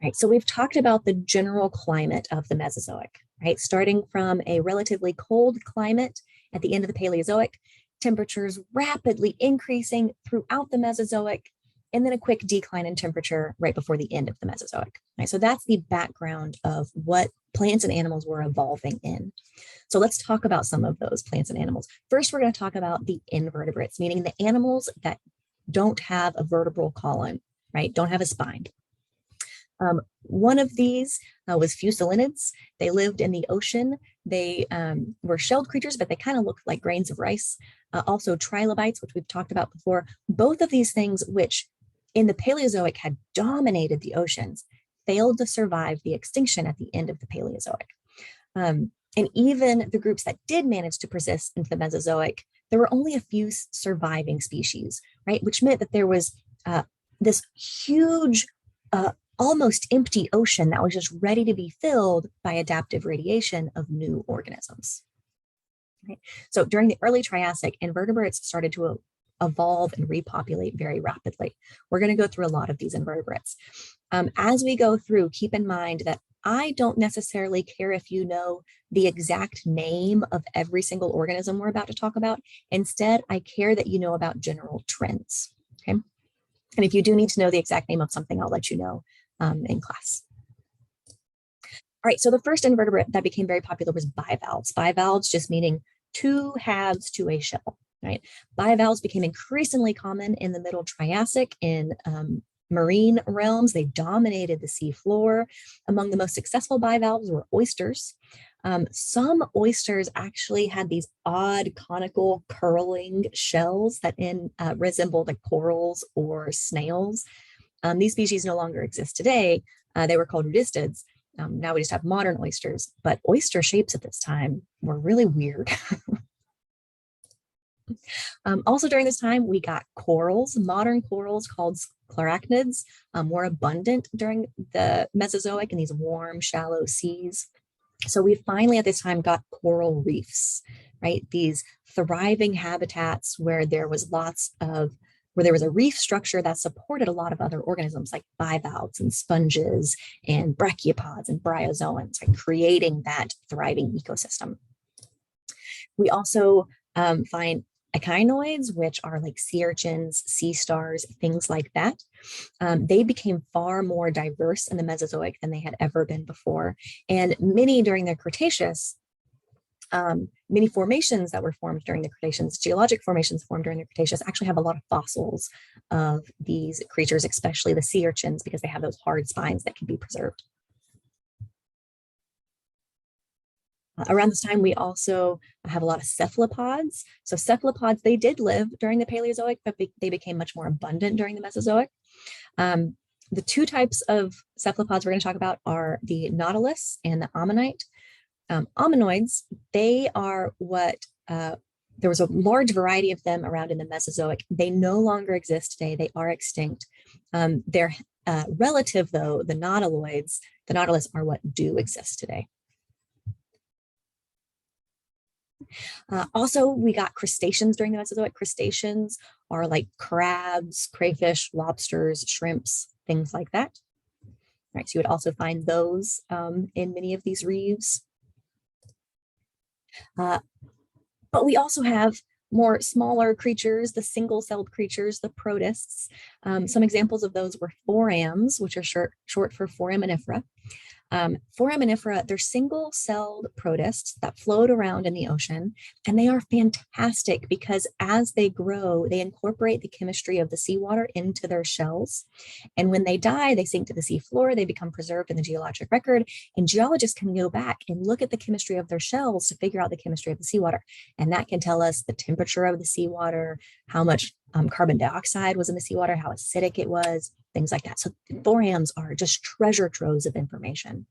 Right, so we've talked about the general climate of the Mesozoic, right? Starting from a relatively cold climate at the end of the Paleozoic, temperatures rapidly increasing throughout the Mesozoic, and then a quick decline in temperature right before the end of the Mesozoic. Right? So that's the background of what plants and animals were evolving in. So let's talk about some of those plants and animals. First, we're going to talk about the invertebrates, meaning the animals that don't have a vertebral column, right? Don't have a spine. One of these was Fusilids. They lived in the ocean. They were shelled creatures, but they kind of looked like grains of rice. Also Trilobites, which we've talked about before. Both of these things, which in the Paleozoic had dominated the oceans, failed to survive the extinction at the end of the Paleozoic. And even the groups that did manage to persist into the Mesozoic, there were only a few surviving species, right? Which meant that there was this huge almost empty ocean that was just ready to be filled by adaptive radiation of new organisms. Right? So during the early Triassic, invertebrates started to evolve and repopulate very rapidly. We're going to go through a lot of these invertebrates. As we go through, keep in mind that I don't necessarily care if you know the exact name of every single organism we're about to talk about. Instead, I care that you know about general trends. Okay. And if you do need to know the exact name of something, I'll let you know in class. All right, so the first invertebrate that became very popular was bivalves. Bivalves just meaning two halves to a shell, right? Bivalves became increasingly common in the Middle Triassic in marine realms. They dominated the sea floor. Among the most successful bivalves were oysters. Some oysters actually had these odd conical curling shells that resembled like corals or snails. These species no longer exist today. They were called rudistids. Now we just have modern oysters, but oyster shapes at this time were really weird. Also during this time, we got corals. Modern corals called scleractinids were abundant during the Mesozoic in these warm, shallow seas. So we finally at this time got coral reefs, right? These thriving habitats where there was a reef structure that supported a lot of other organisms like bivalves and sponges and brachiopods and bryozoans, like creating that thriving ecosystem. We also find echinoids, which are like sea urchins, sea stars, things like that. They became far more diverse in the Mesozoic than they had ever been before. And many during the Cretaceous, many formations that were formed during the Cretaceous, geologic formations formed during the Cretaceous, actually have a lot of fossils of these creatures, especially the sea urchins, because they have those hard spines that can be preserved. Around this time, we also have a lot of cephalopods. So cephalopods, they did live during the Paleozoic, but they became much more abundant during the Mesozoic. The two types of cephalopods we're going to talk about are the Nautilus and the ammonite. Ammonoids, they are there was a large variety of them around in the Mesozoic. They no longer exist today. They are extinct. They're relative, though, the Nautilus are what do exist today. Also, we got crustaceans during the Mesozoic. Crustaceans are like crabs, crayfish, lobsters, shrimps, things like that. Right, so you would also find those in many of these reefs. But we also have more smaller creatures, the single-celled creatures, the protists. Some examples of those were forams, which are short for foraminifera. Foraminifera, they're single-celled protists that float around in the ocean, and they are fantastic because as they grow, they incorporate the chemistry of the seawater into their shells. And when they die, they sink to the seafloor, they become preserved in the geologic record, and geologists can go back and look at the chemistry of their shells to figure out the chemistry of the seawater. And that can tell us the temperature of the seawater, how much carbon dioxide was in the seawater, how acidic it was, things like that. So forams are just treasure troves of information.